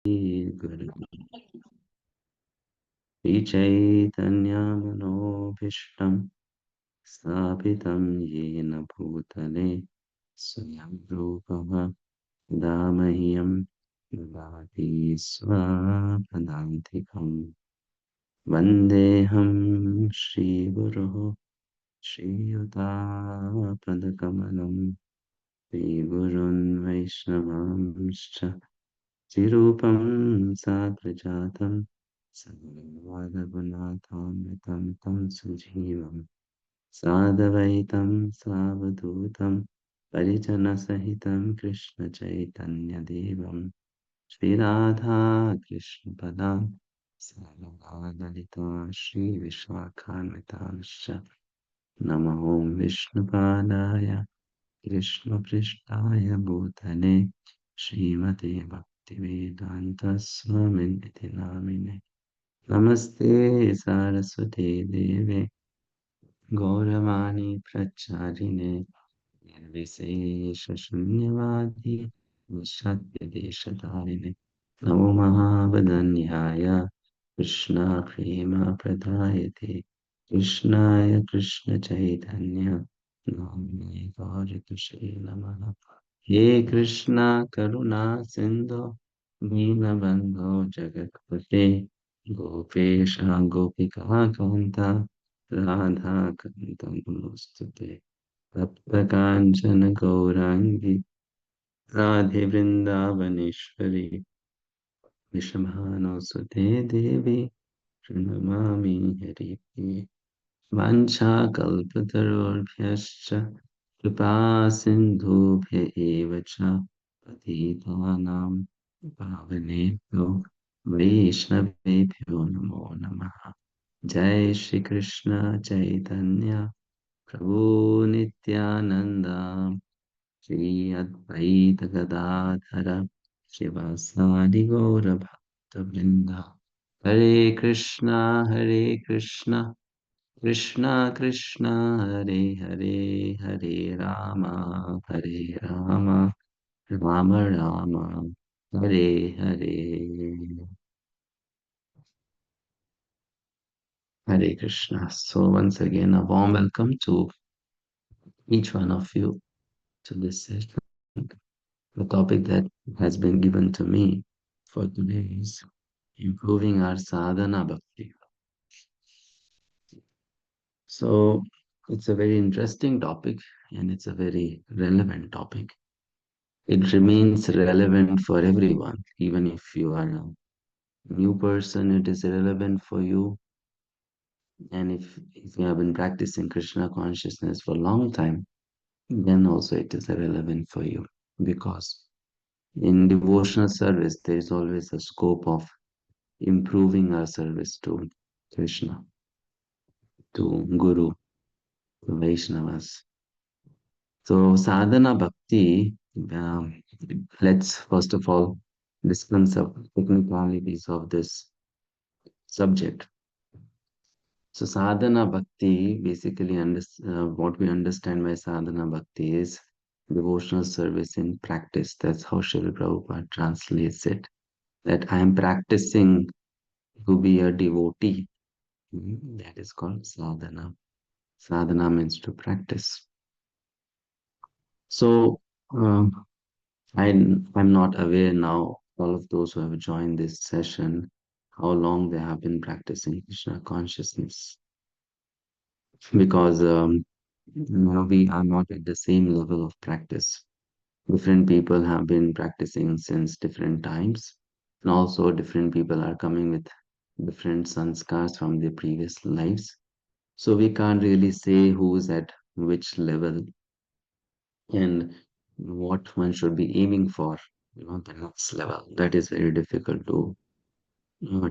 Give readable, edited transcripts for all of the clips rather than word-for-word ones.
Guru Vichaitanyamanobhishtam Sthapitam Yena Bhutale Swayam Rupaha Damahyam Dati Swapadantikam Vandeham Shri Guru Shri Padakamalam Shri Gurun Vaishnavamscha Chirupam Sagrajatam Sarvadagunathamritam Tam Sujivam Sadavaitam Savadutam Parijana Sahitam Krishna Chaitanya Devam Shri Radha Krishna Padam Sarvadalita Shri Vishwakhanvitamscha Namo Vishnu Padaya Krishna Prishtaya Bhutale Srimate Bhaktivedanta Swaminiti Namine Namaste Saraswate Deve Gauravani Pracharine Nirvisesha Shunyavadi Nishatya Deshatarine Namo Mahavadanyaya Krishna Prema Pradayate Krishnaya Krishna Chaitanya Namine Gauritushe Namaha He Krishna Karuna Sindhu Deenabandho Jagatpate Gopesha Gopika Kanta Radha Kanta Namaste Tapta Kanchana Gaurangi Radhe Vrindavaneshwari Vishabhano Devi Pranamami Hari Vanchakalpatarobhyascha कृपा सिन्धुभ्य एव च पतितानां पावनेभ्यो वैष्णवेभ्यो नमो नमः जय श्री कृष्ण चैतन्य प्रभु नित्यानंद श्री अद्वैत गदाधर शिवासादि गौर भक्त वृंद हरे Krishna Krishna Krishna Hare Hare Hare Rama Rama Rama Hare Hare Hare Krishna. So once again a warm welcome to each one of you to this session. The topic that has been given to me for today is improving our sadhana bhakti. So it's a very interesting topic and it's a very relevant topic. It remains relevant for everyone, even if you are a new person, it is relevant for you. And if you have been practicing Krishna consciousness for a long time, then also it is relevant for you. Because in devotional service, there is always a scope of improving our service to Krishna, to Guru, to Vaishnavas. So sadhana bhakti, let's first of all discuss the technicalities of this subject. So sadhana bhakti basically what we understand by sadhana bhakti is devotional service in practice. That's how Srila Prabhupada translates it. That I am practicing to be a devotee. That is called sadhana. Sadhana means to practice. So I'm not aware now, all of those who have joined this session, how long they have been practicing Krishna consciousness. Because we are not at the same level of practice. Different people have been practicing since different times, and also different people are coming with different sanskars from their previous lives. So we can't really say who's at which level and what one should be aiming for, the next level. That is very difficult to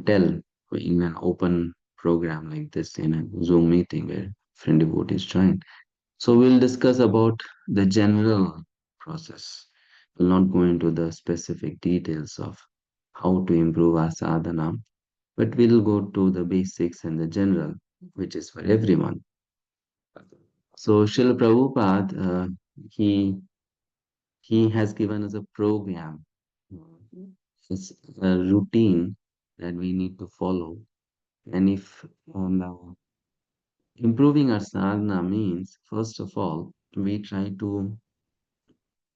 tell in an open program like this in a Zoom meeting where friend devotees join. So we'll discuss about the general process. We'll not go into the specific details of how to improve our sadhana, but we'll go to the basics and the general, which is for everyone. So Srila Prabhupada, he has given us a program It's a routine that we need to follow. And if improving our sadhana means, first of all, we try to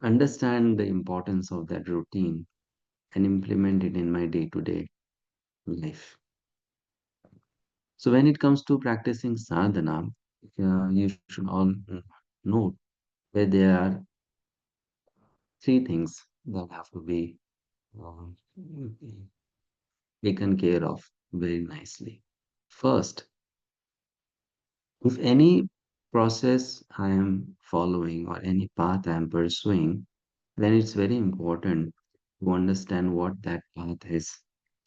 understand the importance of that routine and implement it in my day-to-day life. So when it comes to practicing sadhana, you should all note that there are three things that have to be um, taken care of very nicely. First, if any process I am following or any path I am pursuing, then it's very important to understand what that path is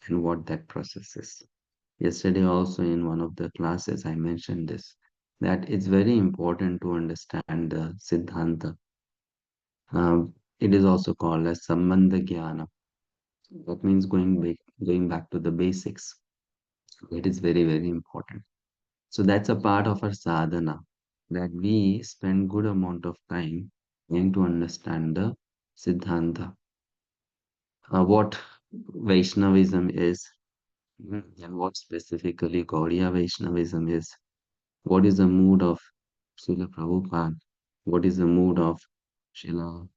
and what that process is. Yesterday, also in one of the classes, I mentioned this that it's very important to understand the Siddhanta. It is also called as Sambandha Jnana. That means going back to the basics. It is very, very important. So that's a part of our sadhana that we spend good amount of time trying to understand the Siddhanta, what Vaishnavism is, and what specifically Gaudiya Vaishnavism is. What is the mood of Srila Prabhupada? What is the mood of Srila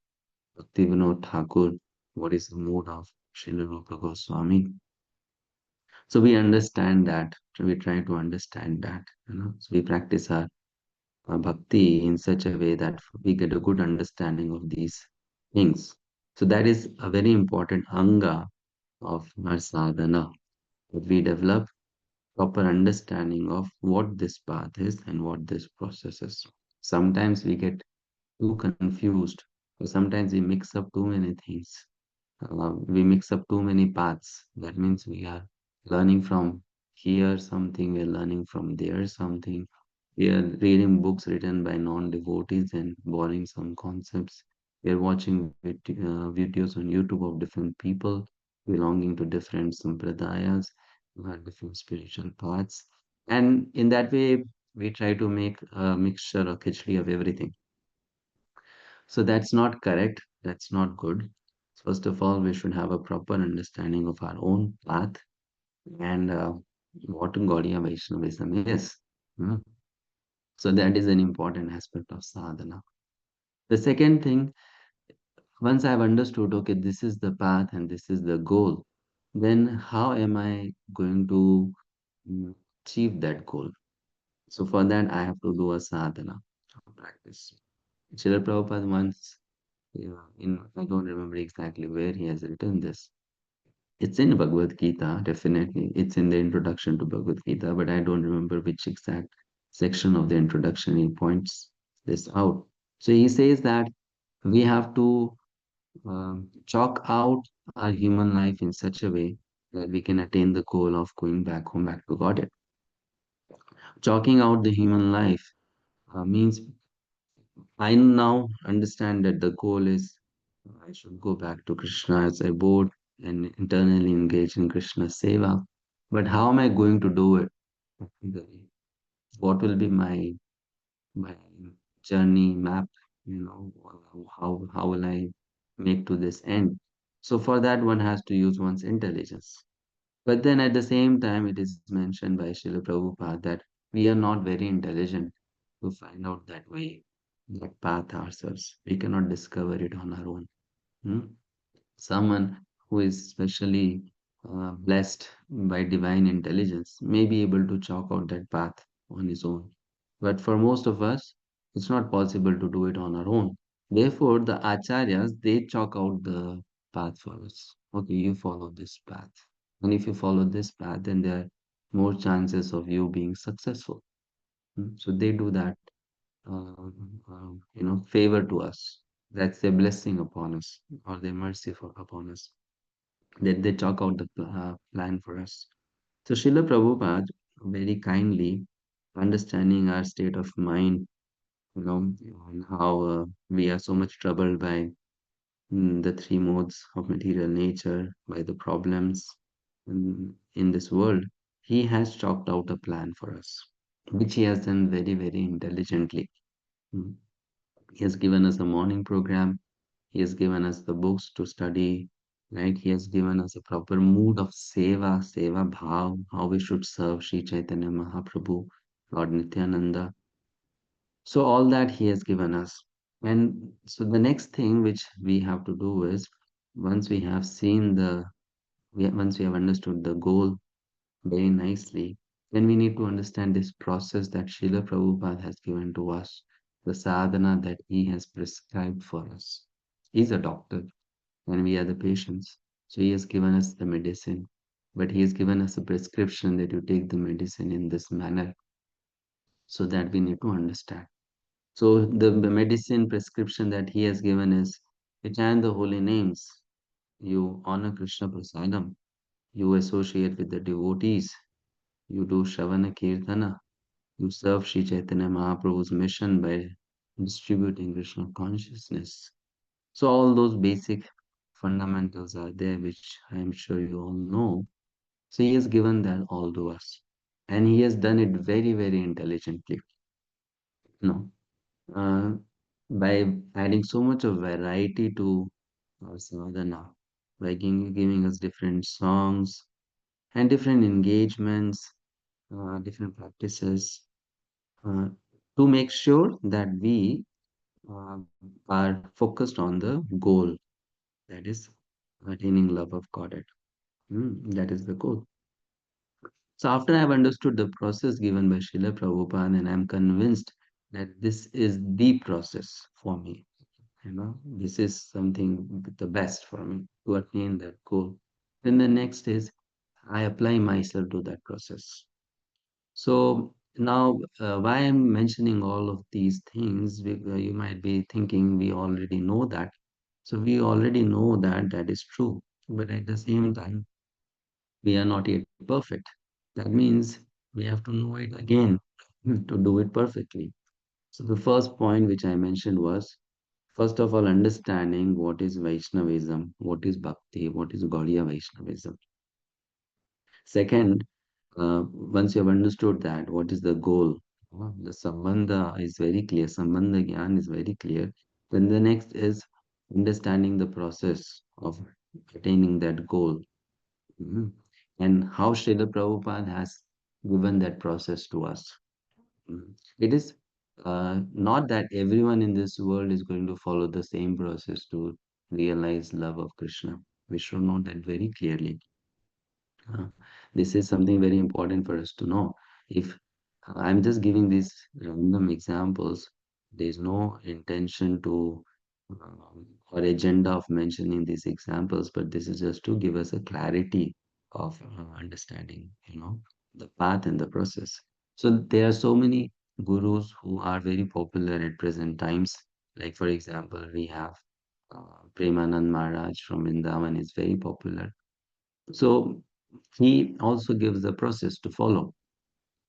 Bhaktivinoda Thakur? What is the mood of Srila Rupa Goswami? So we understand that. We try to understand that. So we practice our bhakti in such a way that we get a good understanding of these things. So that is a very important anga of our sadhana. That we develop proper understanding of what this path is and what this process is. Sometimes we get too confused, or sometimes we mix up too many things. We mix up too many paths. That means we are learning from here something, we are learning from there something. We are reading books written by non-devotees and borrowing some concepts. We are watching videos on YouTube of different people belonging to different sampradayas, different spiritual paths. And in that way, we try to make a mixture or khichdi of everything. So that's not correct. That's not good. First of all, we should have a proper understanding of our own path and what Gaudiya Vaishnavism is. Mm. So that is an important aspect of sadhana. The second thing, once I've understood, okay, this is the path and this is the goal, then how am I going to mm, achieve that goal? So for that, I have to do a sadhana practice. Srila Prabhupada once, I don't remember exactly where he has written this. It's in Bhagavad Gita, definitely. It's in the introduction to Bhagavad Gita, but I don't remember which exact section of the introduction he points this out. So he says that we have to chalk out our human life in such a way that we can attain the goal of going back home, back to Godhead. Chalking out the human life means I now understand that the goal is I should go back to Krishna as I board and internally engage in Krishna Seva. But how am I going to do it practically? What will be my journey map? How will I make to this end? So for that one has to use one's intelligence. But then at the same time, it is mentioned by Srila Prabhupada that we are not very intelligent to find out that way, that path ourselves. We cannot discover it on our own. Hmm? Someone who is specially blessed by divine intelligence may be able to chalk out that path on his own. But for most of us, it's not possible to do it on our own. Therefore, the acharyas, they chalk out the path for us. Okay, you follow this path. And if you follow this path, then there are more chances of you being successful. So they do that, favor to us. That's their blessing upon us or their mercy upon us. That they chalk out the plan for us. So Srila Prabhupada very kindly understanding our state of mind, and how we are so much troubled by the three modes of material nature, by the problems in this world. He has chalked out a plan for us, which he has done very, very intelligently. Mm. He has given us a morning program. He has given us the books to study. right? He has given us a proper mood of seva bhav, how we should serve Sri Chaitanya Mahaprabhu, Lord Nityananda. So all that he has given us. And so the next thing which we have to do is once we have seen once we have understood the goal very nicely, then we need to understand this process that Srila Prabhupada has given to us, the sadhana that he has prescribed for us. He's a doctor and we are the patients. So he has given us the medicine, but he has given us a prescription that you take the medicine in this manner, so that we need to understand. So the medicine prescription that he has given is you chant the holy names, you honor Krishna Prasadam, you associate with the devotees, you do Shravana Kirtana, you serve Sri Chaitanya Mahaprabhu's mission by distributing Krishna consciousness. So all those basic fundamentals are there, which I am sure you all know. So he has given that all to us. And he has done it very, very intelligently. No. Uh, by adding so much of variety to our sadhana, by giving us different songs and different engagements, different practices, uh, to make sure that we are focused on the goal, that is attaining love of God. That is the goal. So after I've understood the process given by Srila Prabhupada, and I'm convinced that this is the process for me. This is something the best for me to attain that goal. Then the next is I apply myself to that process. So now, why I'm mentioning all of these things, you might be thinking we already know that. So we already know that that is true. But at the same time, we are not yet perfect. That means we have to know it again to do it perfectly. So the first point which I mentioned was, first of all, understanding what is Vaishnavism, what is Bhakti, what is Gaudiya Vaishnavism. Second, once you have understood that, what is the goal? The Sambandha is very clear, Sambandha Gyan is very clear. Then the next is understanding the process of attaining that goal. Mhm. And how Srila Prabhupada has given that process to us. It is not that everyone in this world is going to follow the same process to realize love of Krishna. We should know that very clearly. Uh, this is something very important for us to know. If I'm just giving these random examples, there's no intention to or agenda of mentioning these examples, but this is just to give us a clarity of understanding, the path and the process. So there are so many gurus who are very popular at present times. Like for example, we have Premanand Maharaj from Vrindavan is very popular. So he also gives the process to follow.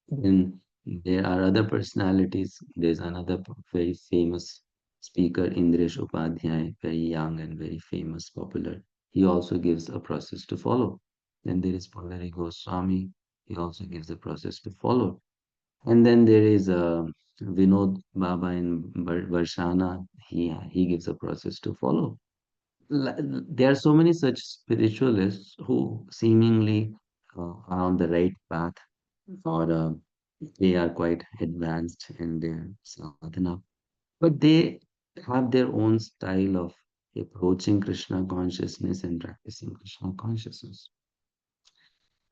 Then there are other personalities. There's another very famous speaker, Indresh Upadhyay, very young and very famous, popular. He also gives a process to follow. Then there is Pallari Goswami. He also gives a process to follow. And then there is Vinod Baba in Varshana. He gives a process to follow. There are so many such spiritualists who seemingly are on the right path, or they are quite advanced in their sadhana, but they have their own style of approaching Krishna consciousness and practicing Krishna consciousness.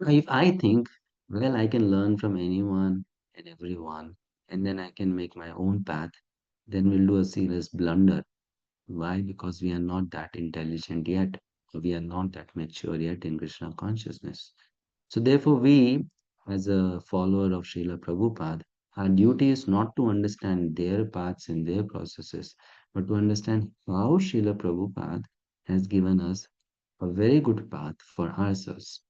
If I think, well, I can learn from anyone and everyone, and then I can make my own path, then we'll do a serious blunder. Why? Because we are not that intelligent yet, or we are not that mature yet in Krishna consciousness. So, therefore, we, as a follower of Srila Prabhupada, our duty is not to understand their paths and their processes, but to understand how Srila Prabhupada has given us a very good path for ourselves.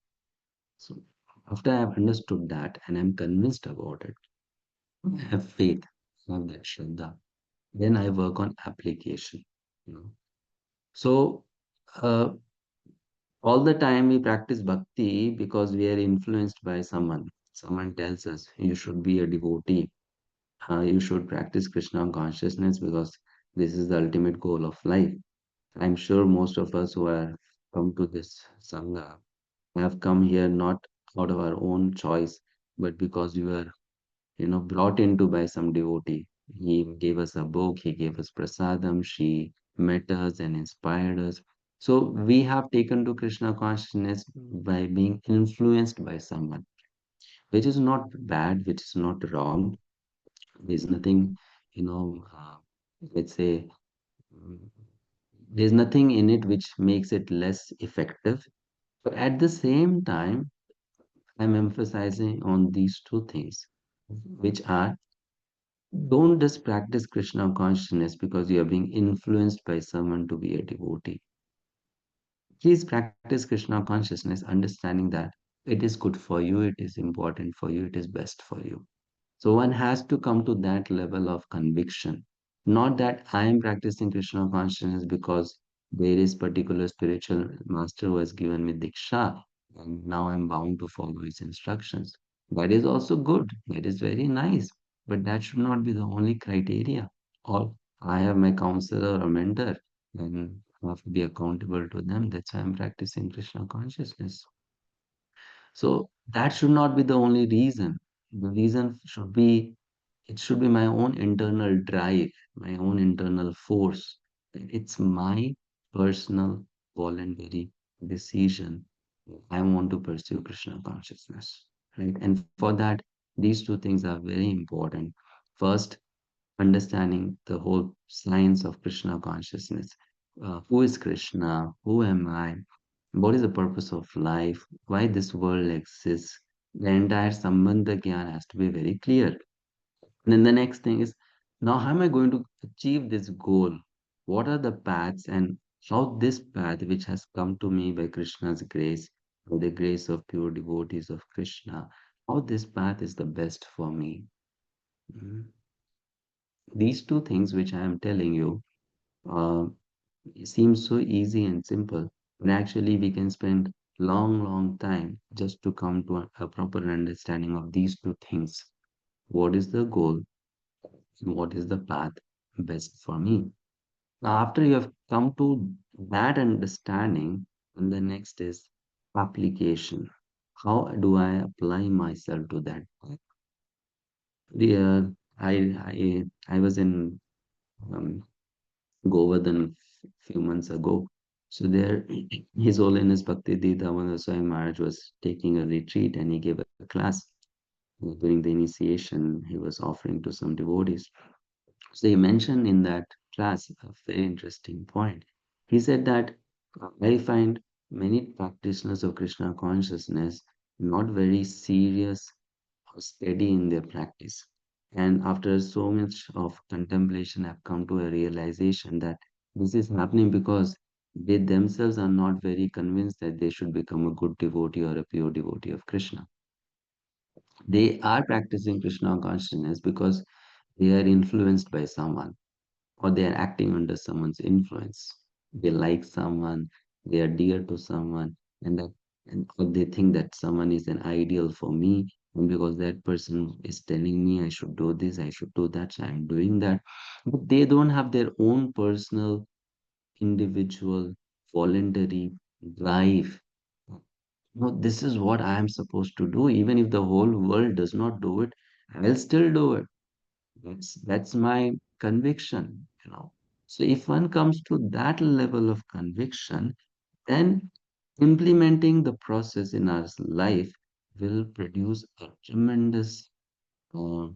So, after I have understood that and I'm convinced about it, I have faith, I have that Shraddha, then I work on application. You know. So, uh, all the time we practice bhakti because we are influenced by someone. Someone tells us you should be a devotee, you should practice Krishna consciousness because this is the ultimate goal of life. I'm sure most of us who are come to this Sangha. We have come here not out of our own choice, but because we were, brought into by some devotee. He gave us a book, he gave us prasadam, she met us and inspired us. So we have taken to Krishna consciousness by being influenced by someone, which is not bad, which is not wrong. There's nothing, you know, uh, let's say, mm, there's nothing in it which makes it less effective. But at the same time, I'm emphasizing on these two things, which are, don't just practice Krishna consciousness because you are being influenced by someone to be a devotee. Please practice Krishna consciousness, understanding that it is good for you, it is important for you, it is best for you. So one has to come to that level of conviction. Not that I am practicing Krishna consciousness because there is particular spiritual master who has given me diksha and now I'm bound to follow his instructions. That is also good. That is very nice. But that should not be the only criteria. Or I have my counselor or mentor and I have to be accountable to them. That's why I'm practicing Krishna consciousness. So that should not be the only reason. The reason should be, it should be my own internal drive, my own internal force. It's my personal voluntary decision. I want to pursue Krishna consciousness, right? And for that, these two things are very important. First, understanding the whole science of Krishna consciousness. Who is Krishna? Who am I? What is the purpose of life? Why this world exists? The entire Sambandha Gyan has to be very clear. And then the next thing is, now how am I going to achieve this goal? What are the paths and how this path, which has come to me by Krishna's grace, by the grace of pure devotees of Krishna, how this path is the best for me? Mhm. These two things which I am telling you it seems so easy and simple, but actually we can spend long time just to come to a proper understanding of these two things. What is the goal? And what is the path best for me? Now, after you have come to that understanding, and the next is application. How do I apply myself to that path? I was in um, Govardhan few months ago. So there, His Holiness Bhakti Damananda Swami Maharaj was taking a retreat and he gave a class. During the initiation, he was offering to some devotees. So he mentioned in that class a very interesting point. He said that I find many practitioners of Krishna consciousness not very serious or steady in their practice. And after so much of contemplation, I've come to a realization that this is happening because they themselves are not very convinced that they should become a good devotee or a pure devotee of Krishna. They are practicing Krishna consciousness because they are influenced by someone or they are acting under someone's influence. They like someone, they are dear to someone, and that and or they think that someone is an ideal for me. And because that person is telling me I should do this, I should do that, so I'm doing that. But they don't have their own personal, individual, voluntary drive. No, this is what I am supposed to do. Even if the whole world does not do it, I'll still do it. That's my conviction. So if one comes to that level of conviction, then implementing the process in our life will produce a tremendous uh,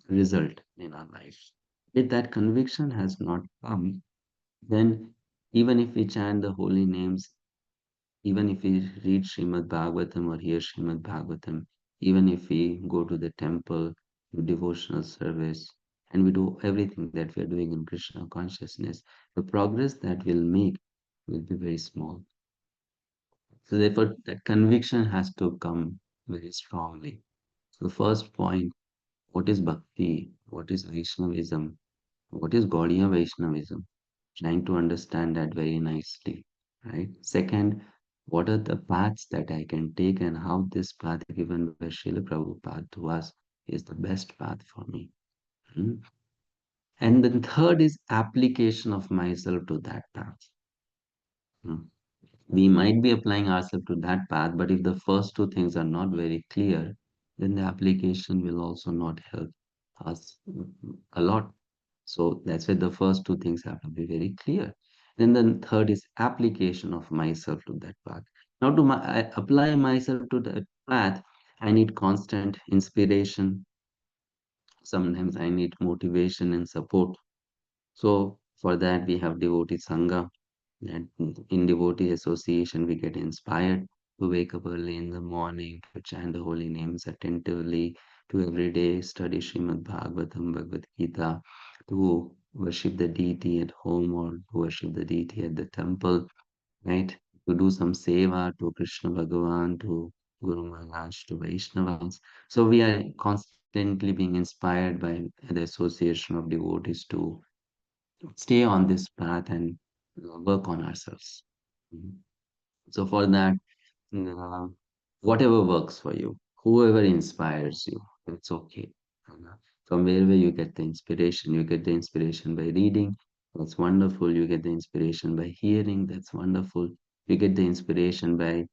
result in our life. If that conviction has not come, then even if we chant the holy names, even if we read Srimad Bhagavatam or hear Srimad Bhagavatam, even if we go to the temple, do devotional service, and we do everything that we are doing in Krishna consciousness, the progress that we'll make will be very small. So therefore, that conviction has to come very strongly. So the first point, what is bhakti? What is Vaishnavism? What is Gaudiya Vaishnavism? Trying to understand that very nicely, right? Second, what are the paths that I can take and how this path given by Srila Prabhupada to us is the best path for me. Hmm? And then third is application of myself to that path. Hmm. We might be applying ourselves to that path, but if the first two things are not very clear, then the application will also not help us a lot. So that's why the first two things have to be very clear. Then the third is application of myself to that path. Now apply myself to that path, I need constant inspiration. Sometimes I need motivation and support. So for that we have devotee sangha, and in devotee association, we get inspired to wake up early in the morning, to chant the holy names attentively, to every day study Srimad Bhagavatam, Bhagavad Gita, to worship the deity at home or to worship the deity at the temple, right? To do some seva to Krishna Bhagavan, to Guru Maharaj, to Vaishnavas. So we are constantly being inspired by the association of devotees to stay on this path and work on ourselves. Mhm. So for that, uh, whatever works for you, whoever inspires you, it's okay. Uh, From wherever you get the inspiration, you get the inspiration by reading, that's wonderful. You get the inspiration by hearing, that's wonderful. You get the inspiration by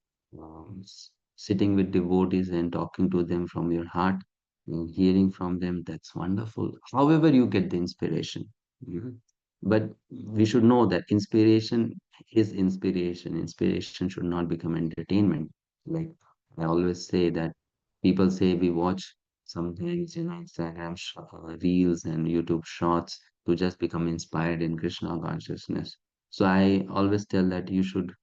sitting with devotees and talking to them from your heart, and hearing from them, that's wonderful. However, you get the inspiration. Mhm. But we should know that inspiration is inspiration. Inspiration should not become entertainment. Like I always say that people say we watch sometimes Instagram reels and YouTube shorts to just become inspired in Krishna consciousness. So I always tell that you should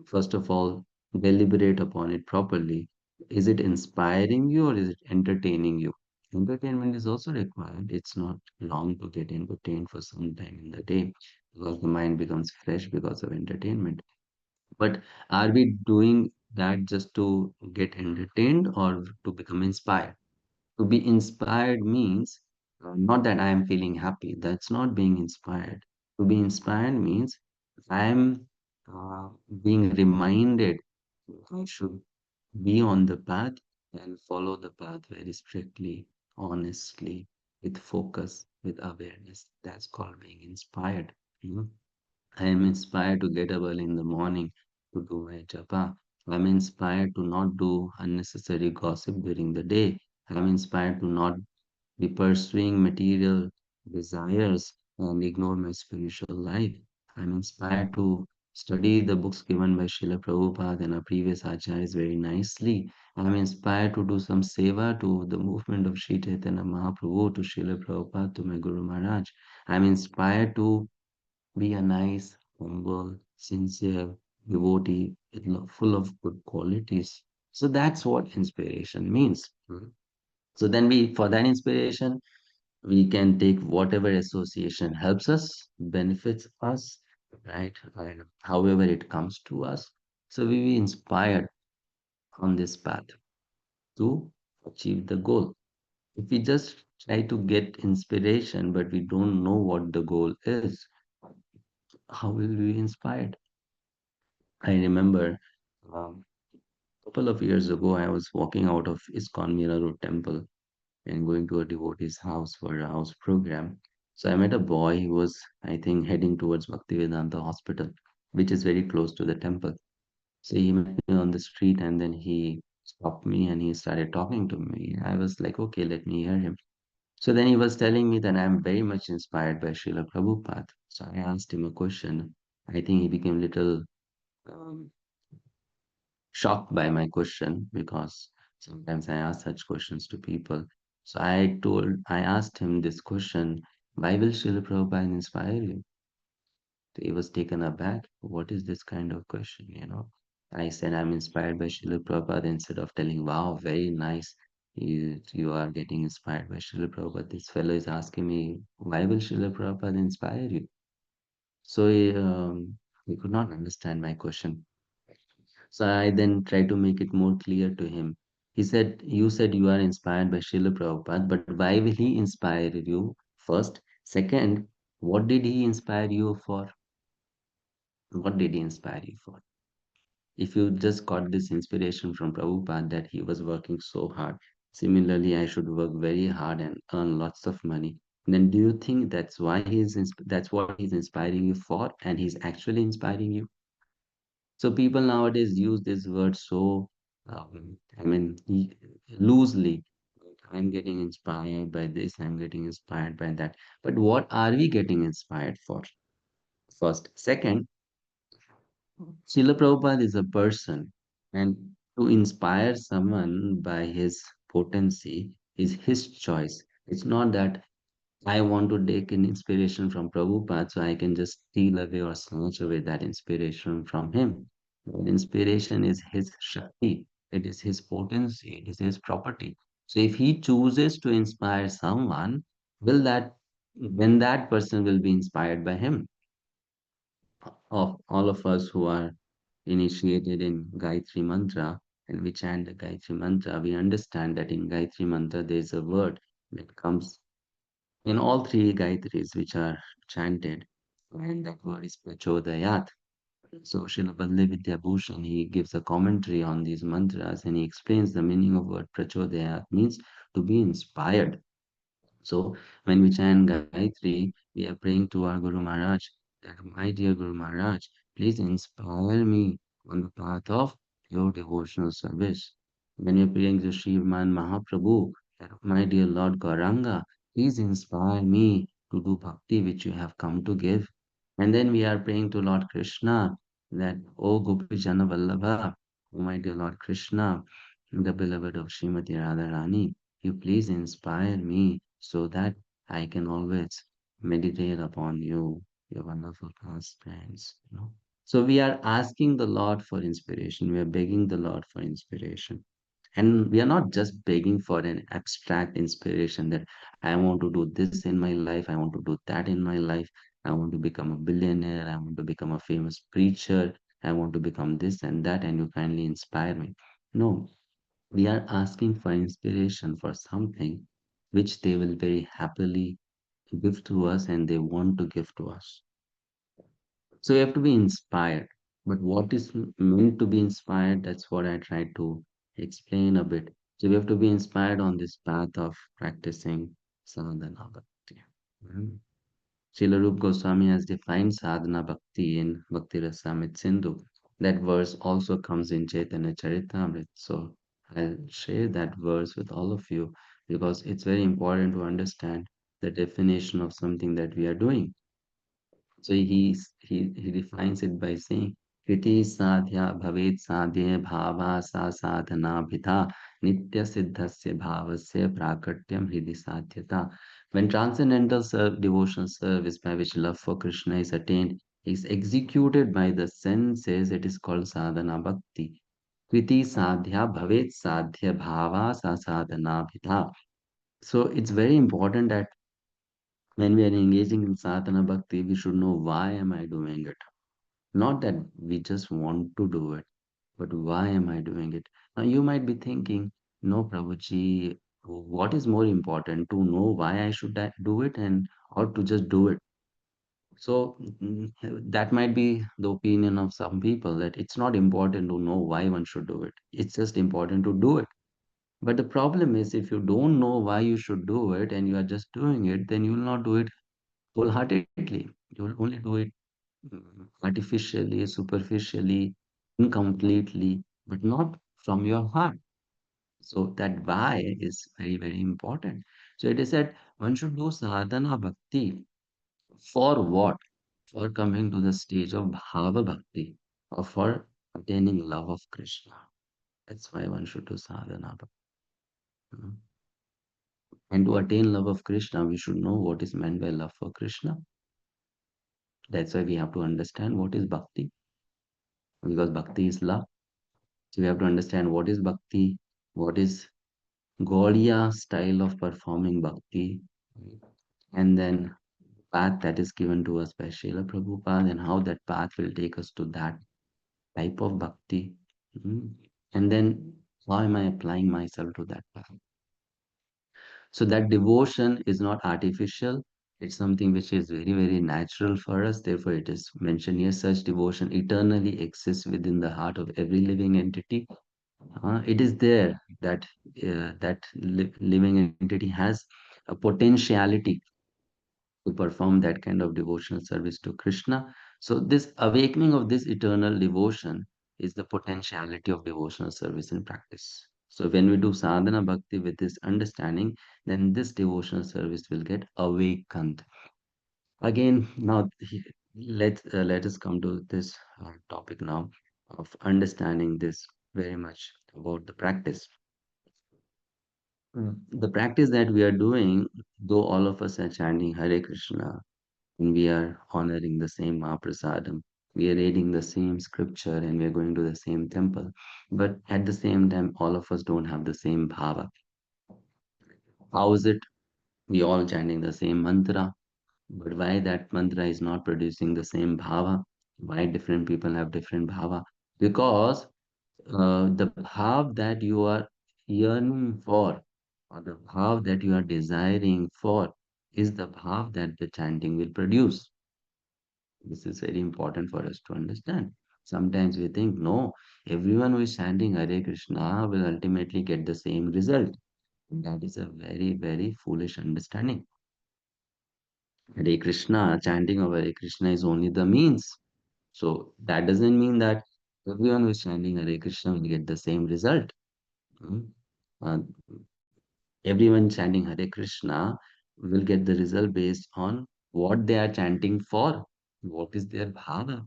first of all deliberate upon it properly. Is it inspiring you or is it entertaining you? Entertainment is also required. It's not wrong to get entertained for some time in the day because the mind becomes fresh because of entertainment. But are we doing that just to get entertained or to become inspired? To be inspired means not that I am feeling happy. That's not being inspired. To be inspired means I am being reminded I should be on the path and follow the path very strictly, honestly, with focus, with awareness. That's called being inspired. Mhm. I am inspired to get up early in the morning to do my japa. I'm inspired to not do unnecessary gossip during the day. I'm inspired to not be pursuing material desires and ignore my spiritual life. I'm inspired to study the books given by Srila Prabhupada and our previous acharyas very nicely. I'm inspired to do some seva to the movement of Sri Chaitanya Mahaprabhu, to Srila Prabhupada, to my Guru Maharaj. I'm inspired to be a nice, humble, sincere devotee full of good qualities. So that's what inspiration means. So then for that inspiration, we can take whatever association helps us, benefits us, right? And however it comes to us. So we be inspired on this path to achieve the goal. If we just try to get inspiration, but we don't know what the goal is, how will we be inspired? I remember a couple of years ago, I was walking out of ISKCON Mira Road Temple and going to a devotee's house for a house program. So I met a boy who was, I think, heading towards Bhaktivedanta Hospital, which is very close to the temple. So he met me on the street and then he stopped me and he started talking to me. I was like, okay, let me hear him. So then he was telling me that I'm very much inspired by Srila Prabhupada. So I asked him a question. I think he became little um, shocked by my question because sometimes I ask such questions to people. So I asked him this question, why will Srila Prabhupada inspire you? So he was taken aback. What is this kind of question, I said, I'm inspired by Srila Prabhupada instead of telling, wow, very nice. You are getting inspired by Srila Prabhupada. This fellow is asking me, why will Srila Prabhupada inspire you? So he could not understand my question. So I then tried to make it more clear to him. He said, you said you are inspired by Srila Prabhupada, but why will he inspire you first? Second, what did he inspire you for? What did he inspire you for? If you just got this inspiration from Prabhupada that he was working so hard, similarly, I should work very hard and earn lots of money, then do you think that's what he's inspiring you for and he's actually inspiring you? So people nowadays use this word so, loosely. I'm getting inspired by this, I'm getting inspired by that. But what are we getting inspired for? First. Second, Srila Prabhupada is a person, and to inspire someone by his potency is his choice. It's not that I want to take an inspiration from Prabhupada so I can just steal away or snatch away that inspiration from him. That inspiration is his Shakti, it is his potency, it is his property. So if he chooses to inspire someone, will that then that person will be inspired by him. Of all of us who are initiated in Gayatri Mantra and we chant the Gayatri Mantra, we understand that in Gayatri Mantra there is a word that comes in all three Gayatris which are chanted, and that word is Prachodayat. So Srila Baladev Vidyabhushan, he gives a commentary on these mantras and he explains the meaning of word Prachodayat means to be inspired. So when we chant Gayatri, we are praying to our Guru Maharaj that, my dear Guru Maharaj, please inspire me on the path of your devotional service. When you're praying to Shriman Mahaprabhu, that, my dear Lord Gauranga, please inspire me to do bhakti which you have come to give. And then we are praying to Lord Krishna that, O Gopijana Vallabha, O my dear Lord Krishna, the beloved of Srimati Radharani, you please inspire me so that I can always meditate upon you, your wonderful pastimes. So we are asking the Lord for inspiration. We are begging the Lord for inspiration. And we are not just begging for an abstract inspiration that I want to do this in my life, I want to do that in my life, I want to become a billionaire, I want to become a famous preacher, I want to become this and that, and you kindly inspire me. No, we are asking for inspiration for something which they will very happily give to us and they want to give to us. So we have to be inspired. But what is meant to be inspired, that's what I try to explain a bit. So we have to be inspired on this path of practicing sadhana bhakti. Mhm. Srila Rup Goswami has defined sadhana bhakti in Bhakti Rasamrita Sindhu. That verse also comes in Chaitanya Charitamrita. So I'll share that verse with all of you because it's very important to understand the definition of something that we are doing. So he defines it by saying, Kriti sadhya bhavet sadhya bhava sa sadhana bhita nitya siddhasya bhavasya prakatyam hridi sadhyata. When transcendental devotional service by which love for Krishna is attained is executed by the senses, it is called sadhana bhakti. Kriti sadhya bhavet sadhya bhava sa sadhana bhita. So it's very important that when we are engaging in sadhana bhakti, we should know why am I doing it. Not that we just want to do it, but why am I doing it? Now you might be thinking, no, Prabhuji, what is more important to know why I should do it and or to just do it? So that might be the opinion of some people that it's not important to know why one should do it. It's just important to do it. But the problem is if you don't know why you should do it and you are just doing it, then you will not do it wholeheartedly. You will only do it artificially, superficially, incompletely, but not from your heart. So that why is very, very important. So it is that one should do sadhana bhakti for what? For coming to the stage of bhava bhakti or for attaining love of Krishna. That's why one should do sadhana bhakti. And to attain love of Krishna, we should know what is meant by love for Krishna. That's why we have to understand what is bhakti, because bhakti is love. So we have to understand what is bhakti, what is Gaudiya style of performing bhakti, and then path that is given to us by Srila Prabhupada and how that path will take us to that type of bhakti. Mhm. And then how am I applying myself to that path? So that devotion is not artificial. It's something which is very, very natural for us. Therefore, it is mentioned here, such devotion eternally exists within the heart of every living entity. It is there that living entity has a potentiality to perform that kind of devotional service to Krishna. So this awakening of this eternal devotion is the potentiality of devotional service in practice. So when we do sadhana bhakti with this understanding, then this devotional service will get awakened. Again, now let us come to this topic now of understanding this very much about the practice. The practice that we are doing, though all of us are chanting Hare Krishna, and we are honoring the same Mahaprasadam, we are reading the same scripture, and we are going to the same temple, but at the same time, all of us don't have the same bhava. How is it? We all chanting the same mantra, but why that mantra is not producing the same bhava? Why different people have different bhava? Because the bhav that you are yearning for, or the bhav that you are desiring for, is the bhav that the chanting will produce. This is very important for us to understand. Sometimes we think, no, everyone who is chanting Hare Krishna will ultimately get the same result. That is a very, very foolish understanding. Hare Krishna, chanting of Hare Krishna is only the means. So that doesn't mean that everyone who is chanting Hare Krishna will get the same result. Mm. Uh, Everyone chanting Hare Krishna will get the result based on what they are chanting for, what is their bhava,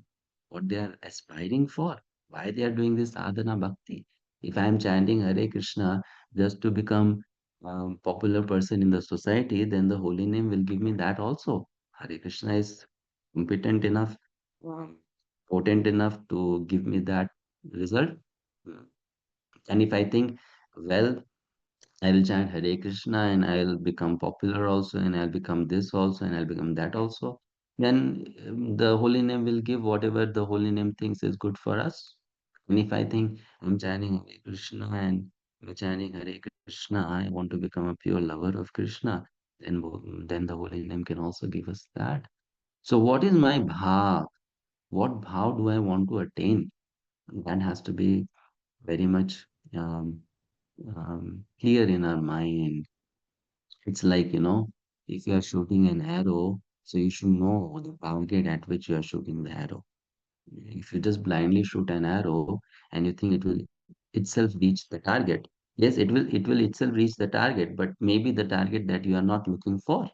what they are aspiring for, why they are doing this sadhana bhakti. If I am chanting Hare Krishna just to become a popular person in the society, then the holy name will give me that also. Hare Krishna is competent enough, um, potent enough to give me that result. Mm. And if I think, well, I will chant Hare Krishna and I'll become popular also, and I'll become this also, and I'll become that also, then the holy name will give whatever the holy name thinks is good for us. And if I think I'm chanting Hare Krishna and I'm chanting Hare Krishna, I want to become a pure lover of Krishna, then the holy name can also give us that. So, what is my bhav? What bhav do I want to attain? That has to be very much um, clear in our mind. It's like, if you are shooting an arrow, so you should know the target at which you are shooting the arrow. If you just blindly shoot an arrow and you think it will itself reach the target, yes, it will itself reach the target, but maybe the target that you are not looking for,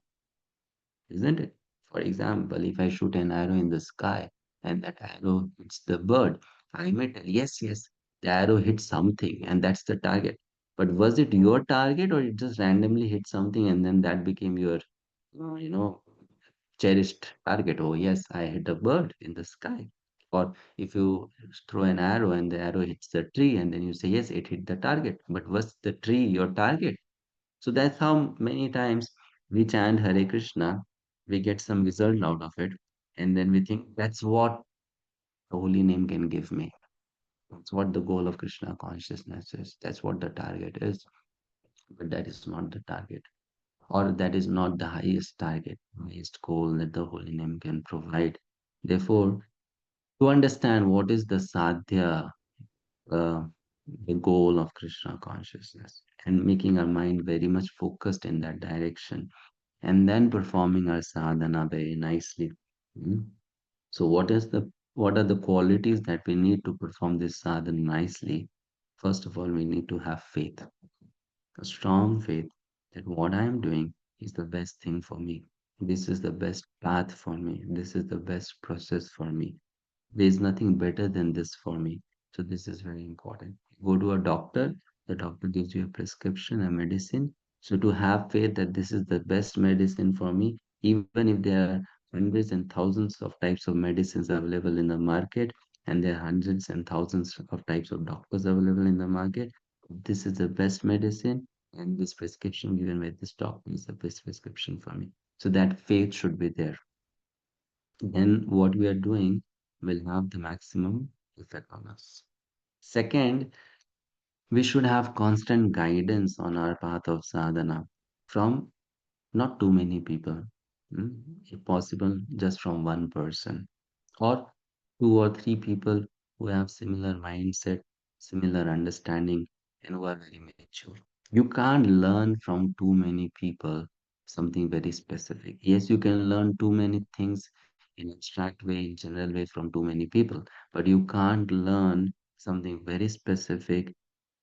isn't it? For example, if I shoot an arrow in the sky and that arrow hits the bird, I may tell, yes, yes, the arrow hit something and that's the target. But was it your target or it just randomly hit something and then that became your, uh, you know, cherished target? Oh, yes, I hit a bird in the sky. Or if you throw an arrow and the arrow hits the tree and then you say, yes, it hit the target. But was the tree your target? So that's how many times we chant Hare Krishna, we get some result out of it, and then we think that's what the holy name can give me. That's what the goal of Krishna consciousness is. That's what the target is. But that is not the target, or that is not the highest target, highest goal that the holy name can provide. Therefore, to understand what is the sadhya, uh, the goal of Krishna consciousness, and making our mind very much focused in that direction, and then performing our sadhana very nicely. Mm. So what are the qualities that we need to perform this sadhana nicely? First of all, we need to have faith, a strong faith that what I am doing is the best thing for me. This is the best path for me. This is the best process for me. There is nothing better than this for me. So this is very important. Go to a doctor, the doctor gives you a prescription, a medicine. So to have faith that this is the best medicine for me, even if there are hundreds and thousands of types of medicines available in the market, and there are hundreds and thousands of types of doctors available in the market, this is the best medicine, and this prescription given by this doctor is the best prescription for me. So that faith should be there, then what we are doing will have the maximum effect on us. Second, we should have constant guidance on our path of sadhana from not too many people, mm, if possible, just from one person or two or three people who have similar mindset, similar understanding, and who are very mature. You can't learn from too many people something very specific. Yes, you can learn too many things in abstract way, in general way from too many people. But you can't learn something very specific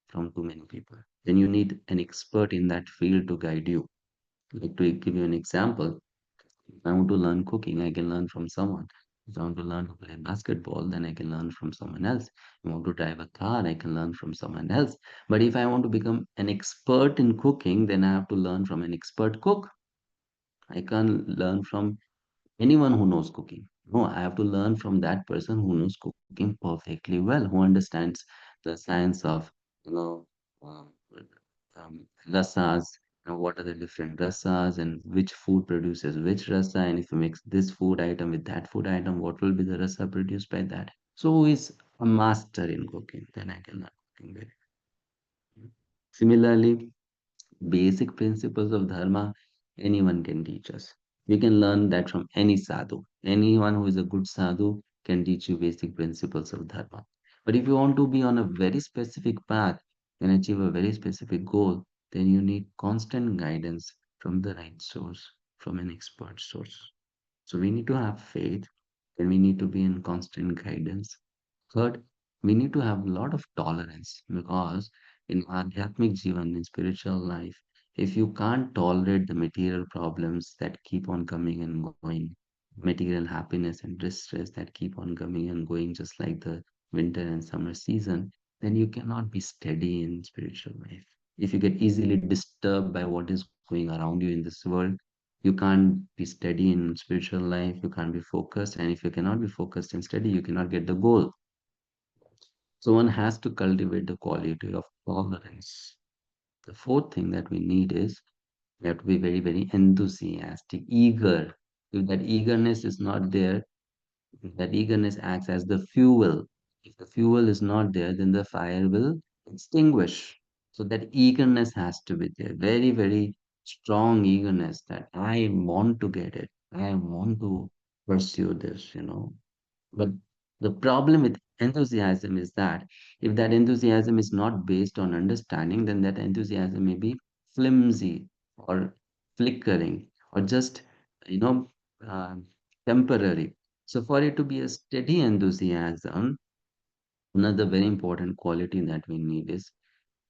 from too many people. Then you need an expert in that field to guide you. Like to give you an example, if I want to learn cooking, I can learn from someone. If I want to learn to play basketball, then I can learn from someone else. If I want to drive a car, I can learn from someone else. But if I want to become an expert in cooking, then I have to learn from an expert cook. I can't learn from anyone who knows cooking. No, I have to learn from that person who knows cooking perfectly well, who understands the science of, you know, um, rasas, and what are the different rasas, and which food produces which rasa, and if you mix this food item with that food item, what will be the rasa produced by that? So, who is a master in cooking? Then I can learn cooking very. Similarly, basic principles of dharma, anyone can teach us. We can learn that from any sadhu. Anyone who is a good sadhu can teach you basic principles of dharma. But if you want to be on a very specific path and achieve a very specific goal, then you need constant guidance from the right source, from an expert source. So we need to have faith and we need to be in constant guidance. Third, we need to have a lot of tolerance because in Adhyatmic Jivan, in spiritual life, if you can't tolerate the material problems that keep on coming and going, material happiness and distress that keep on coming and going, just like the winter and summer season, then you cannot be steady in spiritual life. If you get easily disturbed by what is going around you in this world, you can't be steady in spiritual life, you can't be focused, and if you cannot be focused and steady, you cannot get the goal. So one has to cultivate the quality of tolerance. The fourth thing that we need is we have to be very, very enthusiastic, eager. If that eagerness is not there, that eagerness acts as the fuel. If the fuel is not there, then the fire will extinguish. So that eagerness has to be there. Very, very strong eagerness that I want to get it. I want to pursue this. But the problem with enthusiasm is that if that enthusiasm is not based on understanding, then that enthusiasm may be flimsy or flickering or just, you know, uh, temporary. So, for it to be a steady enthusiasm, another very important quality that we need is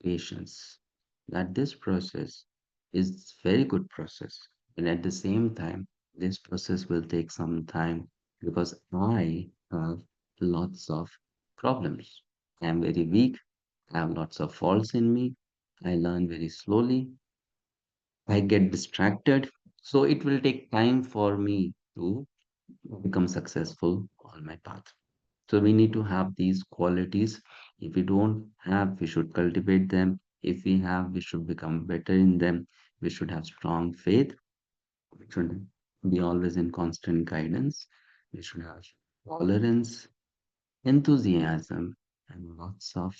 patience. That this process is very good process, and at the same time, this process will take some time because I have lots of problems. I am very weak. I have lots of faults in me. I learn very slowly. I get distracted. So it will take time for me to become successful on my path. So we need to have these qualities. If we don't have, we should cultivate them. If we have, we should become better in them. We should have strong faith. We should be always in constant guidance. We should have tolerance, enthusiasm, and lots of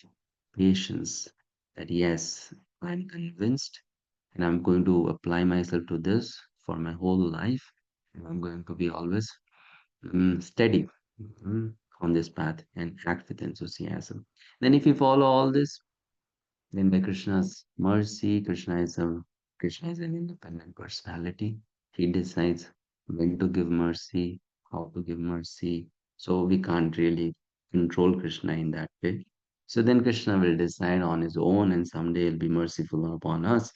patience. That yes, I'm convinced and I'm going to apply myself to this for my whole life. And I'm going to be always steady mm, on this path and act with enthusiasm. Then, if you follow all this, then by Krishna's mercy, Krishna is an independent personality. He decides when to give mercy, how to give mercy. So we can't really control Krishna in that way. So then Krishna will decide on his own, and someday he'll be merciful upon us,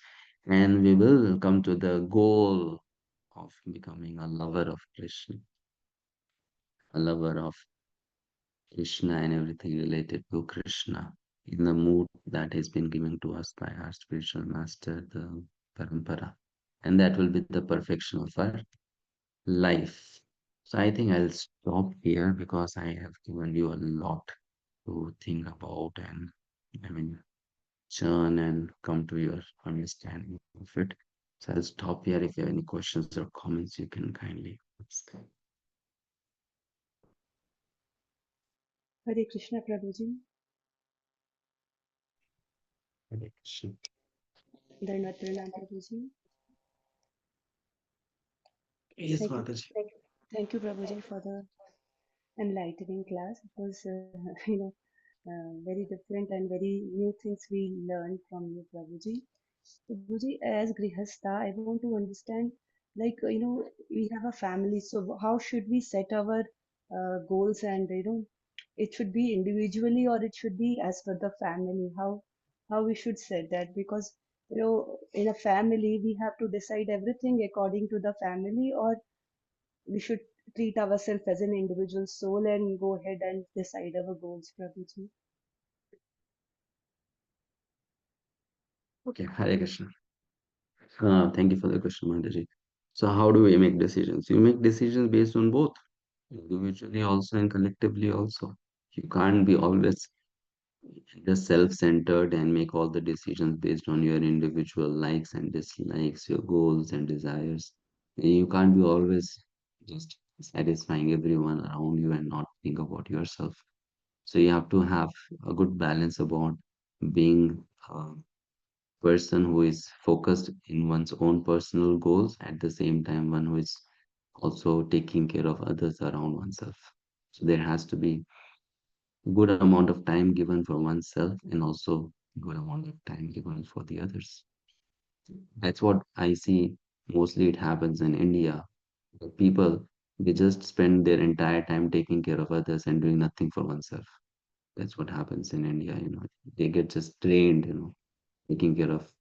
and we will come to the goal of becoming a lover of Krishna, a lover of Krishna and everything related to Krishna in the mood that has been given to us by our spiritual master, the Parampara. And that will be the perfection of our life. So I think I'll stop here because I have given you a lot to think about and I mean churn and come to your understanding of it. So I'll stop here. If you have any questions or comments, you can kindly ask. Hare Krishna Prabhuji, Hare Krishna. Dhanvat Pranam Prabhuji. Yes, Thank you, Mataji. thank you Prabhuji for the enlightening class. It was, very different and very new things we learned from you, Prabhuji. Prabhuji, as Grihastha, I want to understand like we have a family, so how should we set our goals? And it should be individually or it should be as per the family, how we should set that? Because in a family we have to decide everything according to the family, or we should treat ourselves as an individual soul and go ahead and decide our goals, Prabhuji. Okay, Hare Krishna. Thank you for the question, Mataji. So, how do we make decisions? You make decisions based on both, individually also and collectively also. You can't be always just self-centered and make all the decisions based on your individual likes and dislikes, your goals and desires. You can't be always just satisfying everyone around you and not think about yourself. So you have to have a good balance about being a person who is focused in one's own personal goals, at the same time one who is also taking care of others around oneself. So there has to be good amount of time given for oneself and also good amount of time given for the others. That's what I see. Mostly it happens in India. The people, they just spend their entire time taking care of others and doing nothing for oneself. That's what happens in India. They get just trained, taking care of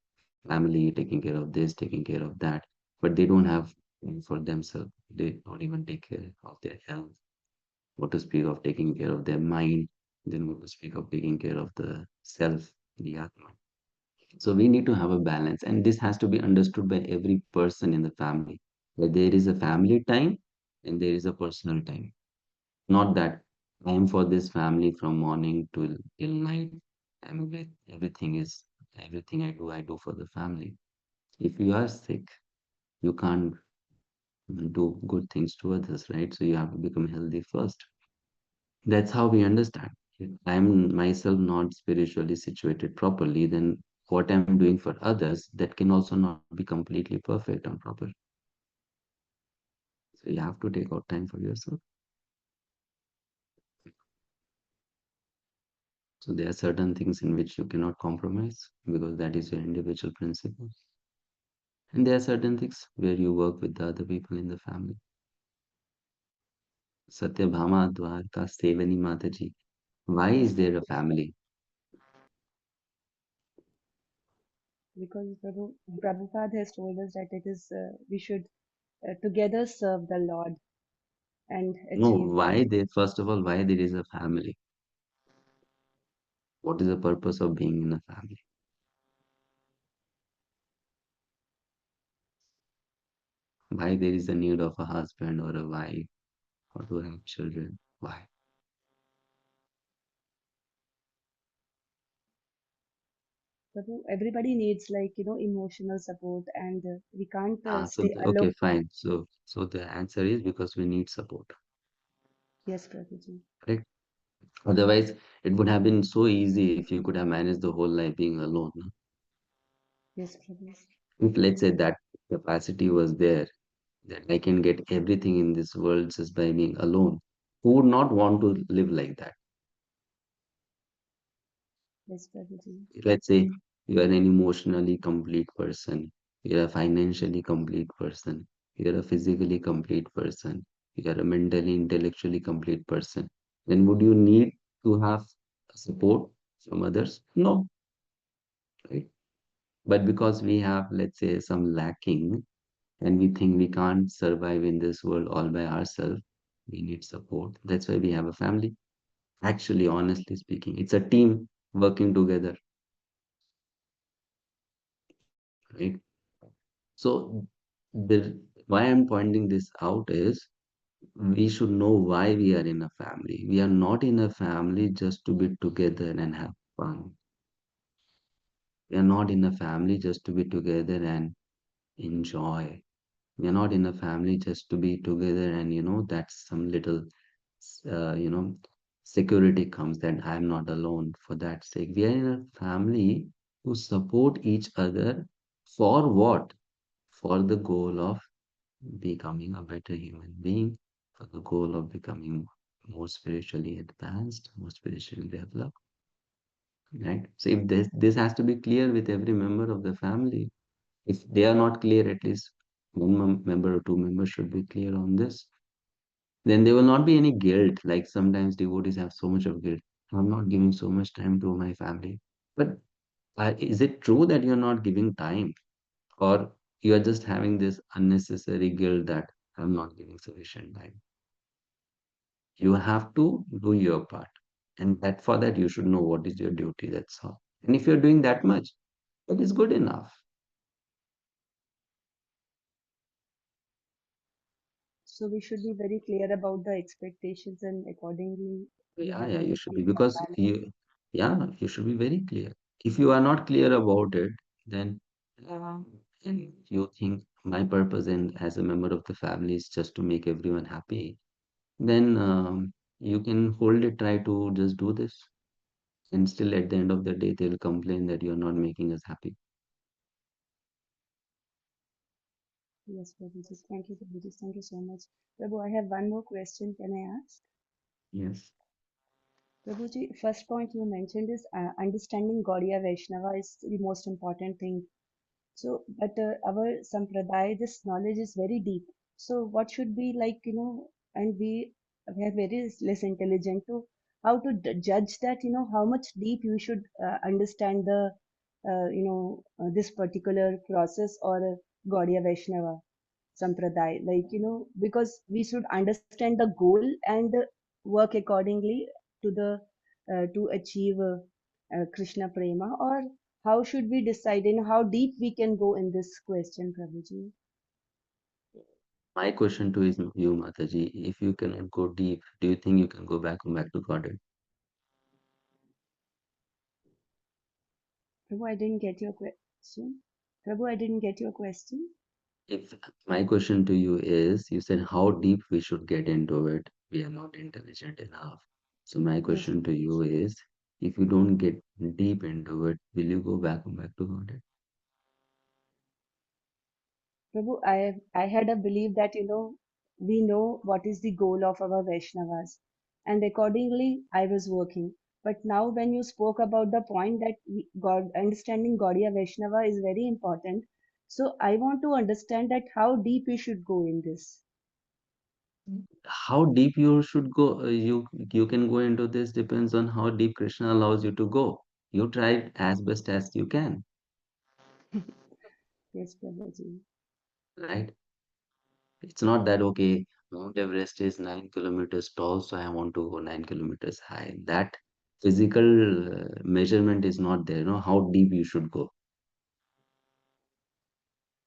family, taking care of this, taking care of that, but they don't have time for themselves. They don't even take care of their health. What to speak of taking care of their mind, then what to speak of taking care of the self, the Atma. So we need to have a balance, and this has to be understood by every person in the family. That there is a family time and there is a personal time. Not that time for this family from morning till night. Everything I do for the family. If you are sick, you can't do good things to others, right? So you have to become healthy first. That's how we understand. If I'm myself not spiritually situated properly, then what I'm doing for others, that can also not be completely perfect and proper. So you have to take out time for yourself. So there are certain things in which you cannot compromise because that is your individual principle. And there are certain things where you work with the other people in the family. Satyabhama Dwarka Sevani Mataji. Why is there a family? Because Prabhupada has told us that it is we should together serve the Lord and No, achieve why there, first of all, why there is a family? What is the purpose of being in a family? Why there is a need of a husband or a wife or to have children? Why? everybody needs, like emotional support, and we can't stay Okay, alone. fine. So the answer is because we need support, Yes, Prabhuji. correct? Otherwise, it would have been so easy if you could have managed the whole life being alone. No? Yes, Prabhuji. If let's say that capacity was there, that I can get everything in this world just by being alone, who would not want to live like that? Yes, Prabhuji. Let's say you are an emotionally complete person, you're a financially complete person, you're a physically complete person, you're a mentally, intellectually complete person. Then would you need to have support from others? No, right? But because we have, let's say, some lacking and we think we can't survive in this world all by ourselves, we need support. That's why we have a family. Actually, honestly speaking, it's a team working together, right? So why I'm pointing this out is we should know why we are in a family. We are not in a family just to be together and have fun. We are not in a family just to be together and enjoy. We are not in a family just to be together and that's some little uh, you know security comes that I'm not alone for that sake. We are in a family to support each other for what? For the goal of becoming a better human being, for the goal of becoming more spiritually advanced, more spiritually developed, right? So if this has to be clear with every member of the family. If they are not clear, at least member or two members should be clear on this. Then there will not be any guilt. Like sometimes devotees have so much of guilt. I'm not giving so much time to my family. But is it true that you're not giving time, or you are just having this unnecessary guilt that I'm not giving sufficient time? You have to do your part, and that for that you should know what is your duty. That's all. And if you're doing that much, that is good enough. So we should be very clear about the expectations, and accordingly we Yeah, have yeah, to you make should be, our because balance. you, yeah, you should be very clear. If you are not clear about it, then and you think my purpose and as a member of the family is just to make everyone happy, then you can hold it, try to just do this, and still at the end of the day, they'll complain that you're not making us happy. Yes, Prabhuji. Thank you, Prabhuji. Thank you so much. Prabhu, I have one more question. Can I ask? Yes. Prabhuji, first point you mentioned is understanding Gaudiya Vaishnava is the most important thing. So, but our sampradaya, this knowledge is very deep. So, what should be like, and we are very less intelligent to how to judge that, how much deep you should understand the, this particular process or Gaudiya Vaishnava sampradaya. Like, because we should understand the goal and work accordingly to the to achieve Krishna prema, or how should we decide in how deep we can go in this question, Prabhuji? My question to is you, Mataji, if you cannot go deep, do you think you can go back to Godhead? Prabhu, I didn't get your question. Prabhu, I didn't get your question. If my question to you is, you said how deep we should get into it, we are not intelligent enough. So my Yes, question to you is, if you don't get deep into it, will you go back to Godhead? Prabhu, I had a belief that we know what is the goal of our Vaishnavas, and accordingly I was working. But now, when you spoke about the point that God understanding Gaudiya Vaishnava is very important, so I want to understand that how deep we should go in this. How deep you should go, you can go into this depends on how deep Krishna allows you to go. You try as best as you can, Yes, Prabhuji. right? It's not that okay, Mount Everest is 9 kilometers tall, so I want to go 9 kilometers high. That physical measurement is not there. How deep you should go.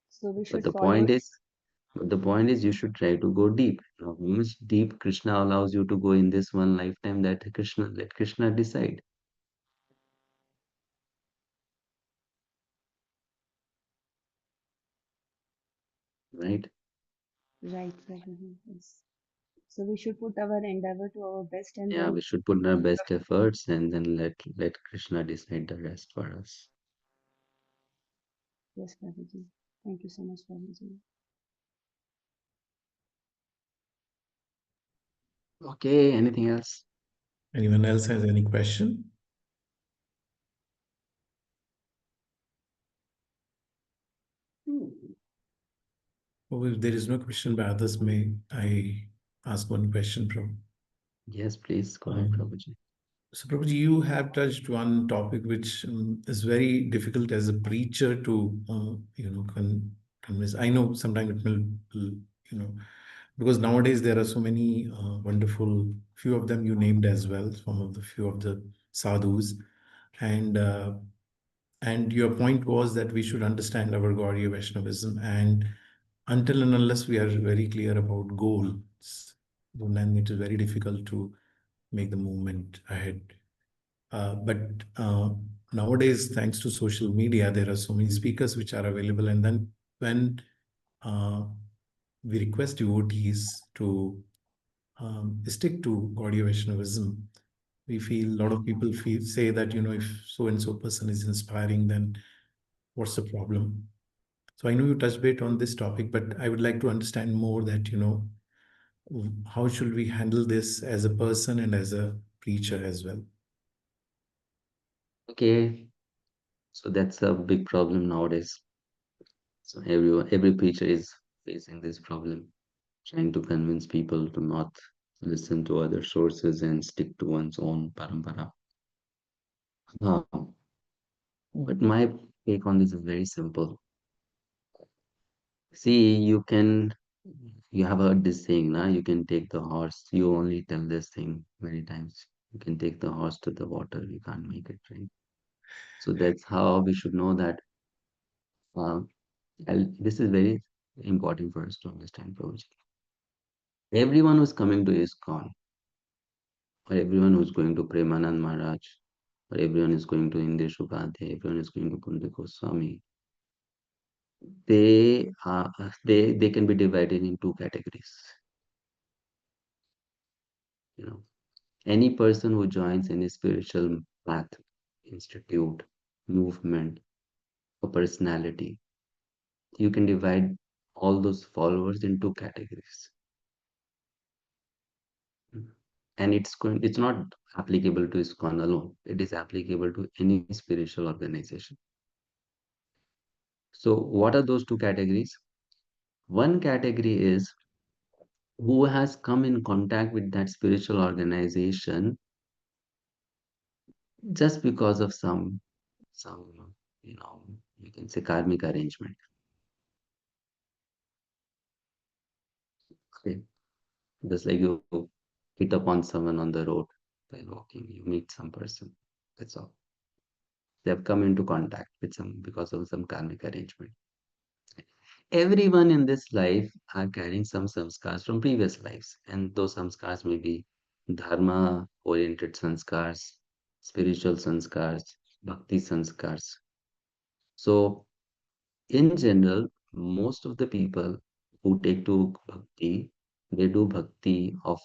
So we But should the follow. point is, but the point is, you should try to go deep. How much deep Krishna allows you to go in this one lifetime, that let Krishna decide, right? Right, Prabhuji. Yes. So we should put our endeavor to our best, and Yeah, then we should put our best efforts and then let Krishna decide the rest for us. yes, Prabhuji. Thank you so much, Prabhuji. Okay, anything else? Anyone else has any question? Hmm. Or if there is no question by others, may I ask one question, Prabhu? Yes, please go ahead, Um, Prabhuji. so, Prabhuji, you have touched one topic which is very difficult as a preacher to, convince. I know sometimes it will, because nowadays there are so many wonderful, few of them you named as well, some of the few of the sadhus, and your point was that we should understand our Gauriya Vaishnavism, and until and unless we are very clear about goals, then it is very difficult to make the movement ahead. But nowadays, thanks to social media, there are so many speakers which are available. And then when uh, we request devotees to stick to Gaudiya Vaishnavism, we feel a lot of people say that, if so and so person is inspiring, then what's the problem? So I know you touched bit on this topic, but I would like to understand more that, how should we handle this as a person and as a preacher as well? Okay, so that's a big problem nowadays. So every preacher is facing this problem, trying to convince people to not listen to other sources and stick to one's own parampara. But my take on this is very simple. See, you have heard this saying, now you can take the horse. You only tell this thing many times. You can take the horse to the water. You can't make it drink. So that's how we should know that. Uh, this is very important for us to understand, Prabhuji. Everyone who's coming to ISKCON, or everyone who's going to Premanand Maharaj, or everyone is going to Indish Upadhyay, everyone is going to Kunda Goswami, they can be divided in two categories. You know, any person who joins any spiritual path, institute, movement, or personality, you can divide all those followers in two categories. And it's not applicable to ISKCON alone. It is applicable to any spiritual organization. So what are those two categories? One category is who has come in contact with that spiritual organization just because of some you know you can say karmic arrangement. Okay, just like you hit upon someone on the road while walking, you meet some person. That's all. They have come into contact with some because of some karmic arrangement. Everyone in this life are carrying some samskars from previous lives, and those samskars may be dharma oriented sanskars, spiritual sanskars, bhakti sanskars. So in general, most of the people who take to bhakti, they do bhakti of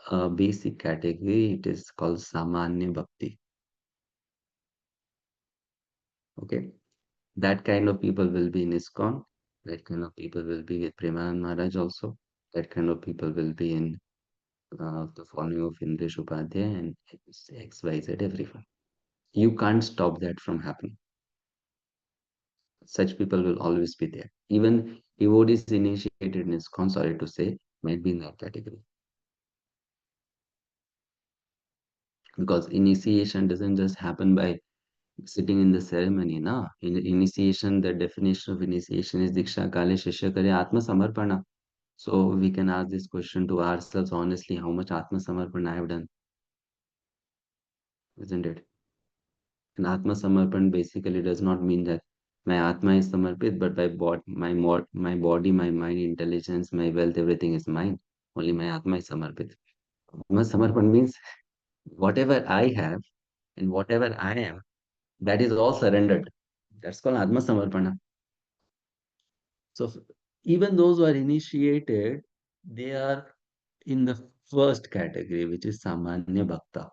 a basic category. It is called samanya bhakti. Okay, that kind of people will be in ISKCON. That kind of people will be with Premanand Maharaj also. That kind of people will be in the following of Indresh Upadhyay and XYZ, everyone. You can't stop that from happening. Such people will always be there. Even devotees initiated in ISKCON, sorry to say, might be in that category. Because initiation doesn't just happen by sitting in the ceremony. Na? In initiation, the definition of initiation is Diksha Kale Shishya Kare Atma Samarpana. So we can ask this question to ourselves honestly, how much Atma Samarpana I have done, isn't it? And Atma Samarpan basically does not mean that my Atma is Samarpit, but my body, my mind, intelligence, my wealth, everything is mine. Only my Atma is Samarpit. Atma Samarpan means whatever I have and whatever I am, that is all surrendered. That's called Atma Samarpana. So even those who are initiated, they are in the first category, which is Samanya Bhakta,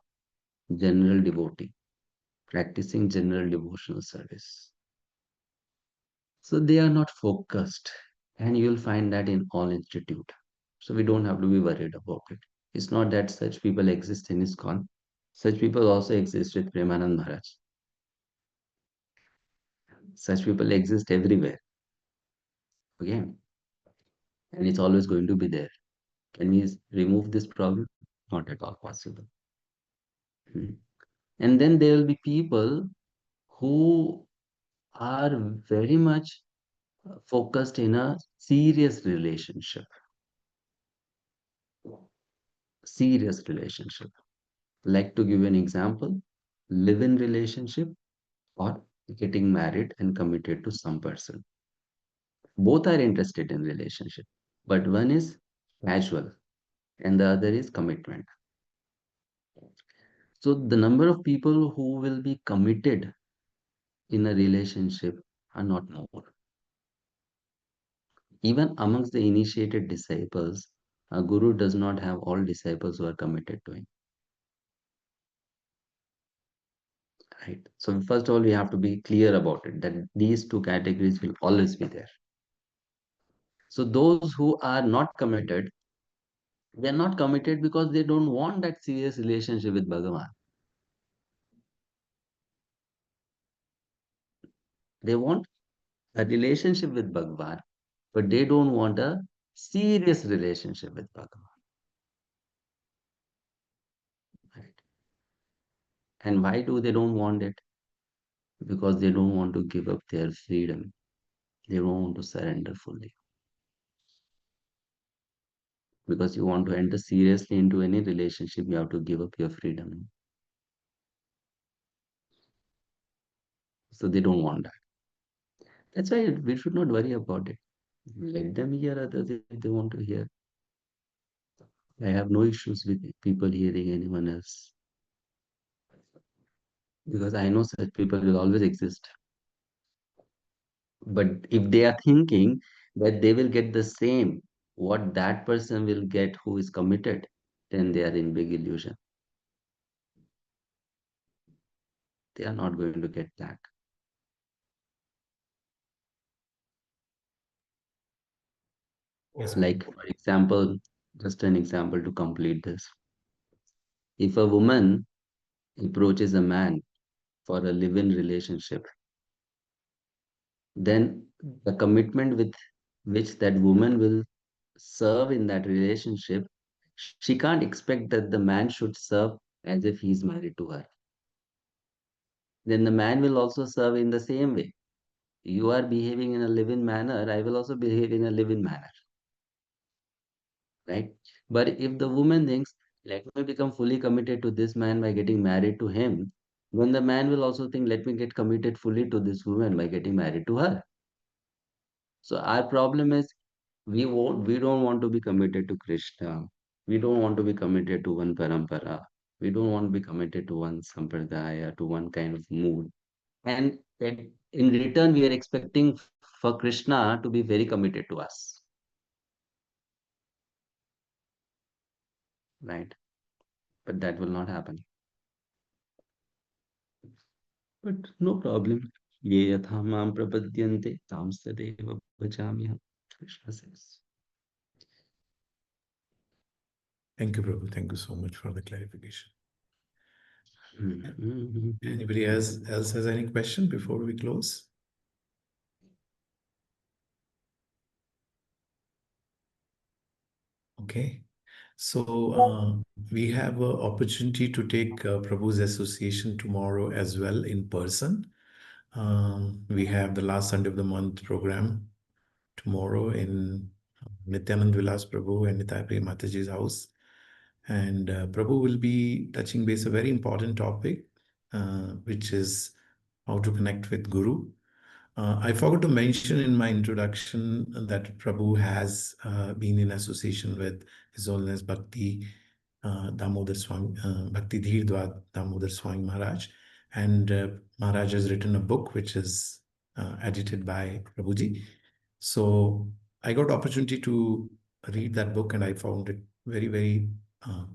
general devotee, practicing general devotional service. So they are not focused, and you'll find that in all institute. So we don't have to be worried about it. It's not that such people exist in ISKCON. Such people also exist with Premanand Maharaj. Such people exist everywhere. Okay, and it's always going to be there. Can we remove this problem? Not at all possible. Hmm. And then there will be people who are very much focused in a serious relationship. Serious relationship. Like to give you an example, live-in relationship or getting married and committed to some person. Both are interested in relationship, but one is casual and the other is commitment. So the number of people who will be committed in a relationship are not more. Even amongst the initiated disciples, a guru does not have all disciples who are committed to him. Right. So first of all, we have to be clear about it that these two categories will always be there. So those who are not committed, they're not committed because they don't want that serious relationship with Bhagavan. They want a relationship with Bhagavan but they don't want a serious relationship with Bhagavan. Right? And why do they don't want it? Because they don't want to give up their freedom. They don't want to surrender fully. Because you want to enter seriously into any relationship, you have to give up your freedom. So they don't want that. That's why we should not worry about it. Let them hear others if they want to hear. I have no issues with people hearing anyone else because I know such people will always exist. But if they are thinking that they will get the same, what that person will get who is committed, then they are in big illusion. They are not going to get that. Yes, Like, for example, just an example to complete this. If a woman approaches a man for a live-in relationship, then the commitment with which that woman will serve in that relationship, she can't expect that the man should serve as if he's married to her. Then the man will also serve in the same way. You are behaving in a live-in manner, I will also behave in a live-in manner, right? But if the woman thinks, let me become fully committed to this man by getting married to him, then the man will also think, let me get committed fully to this woman by getting married to her. So our problem is we don't want to be committed to Krishna. We don't want to be committed to one parampara. We don't want to be committed to one sampradaya, to one kind of mood. And that in return, we are expecting for Krishna to be very committed to us, right? But that will not happen. But no problem. Ye yatha mam prapadyante tam sadeva bhajamiham. Krishna says. thank you, Prabhu. Thank you so much for the clarification. Mhm. Anybody else has any question before we close? Okay. So we have an opportunity to take Prabhu's association tomorrow as well in person. We have the last Sunday of the month program tomorrow in Nityanand Vilas Prabhu and Nitai Priya Mataji's house. And Prabhu will be touching base a very important topic, which is how to connect with Guru. I forgot to mention in my introduction that Prabhu has been in association with His Holiness Bhakti Damodar Swami, Bhakti Dhirdwad Damodar Swami Maharaj. And Maharaj has written a book which is edited by Prabhuji. So I got opportunity to read that book and I found it very, very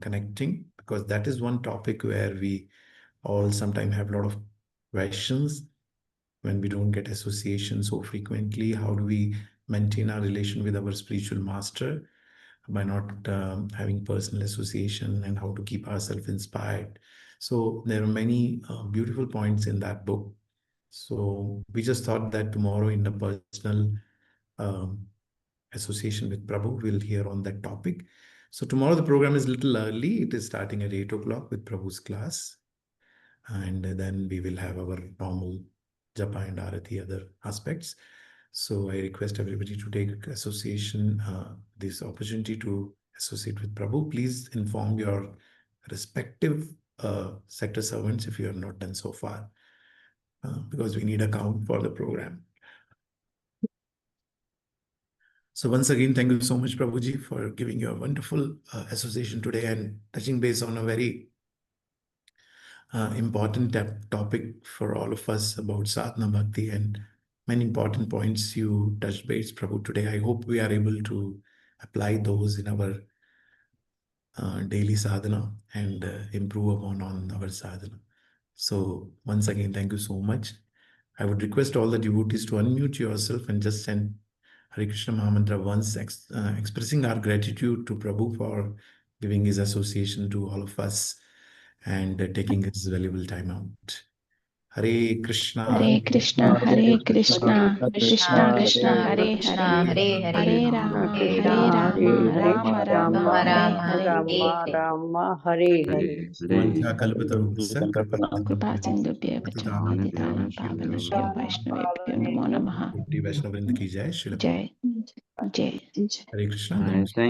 connecting because that is one topic where we all sometimes have a lot of questions when we don't get association so frequently. How do we maintain our relation with our spiritual master by not having personal association, and how to keep ourselves inspired? So there are many beautiful points in that book. So we just thought that tomorrow in the personal um, association with Prabhu, we'll hear on that topic. So tomorrow the program is a little early. It is starting at 8 o'clock with Prabhu's class. And then we will have our normal japa and arati, other aspects. So I request everybody to take association, this opportunity to associate with Prabhu. Please inform your respective sector servants if you have not done so far, because we need a count for the program. So once again, thank you so much, Prabhuji, for giving your wonderful association today and touching base on a very important topic for all of us about sadhana bhakti, and many important points you touched base, Prabhu, today. I hope we are able to apply those in our daily sadhana and improve upon on our sadhana. So once again, thank you so much. I would request all the devotees to unmute yourself and just send Hare Krishna Mahamantra once, expressing our gratitude to Prabhu for giving his association to all of us and taking his valuable time out. Hare Krishna, Hare Krishna, Hare Krishna, Krishna Krishna, Hare Krishna, Hare, Hare Hare, Hare Rama, Krishna Hare Hare Rama, Hare, Rama Rama Rama, Hare Rama Hare. Hare Hare. Rama, Hare Hare. Vancha kalpatarubhasya Kripa sindhubhya vacha patitanam pavanebhyo vaishnavebhyo namo namaha. Vaishnavrind ki jai, Srila Jai, Jai. Hare Krishna. Thank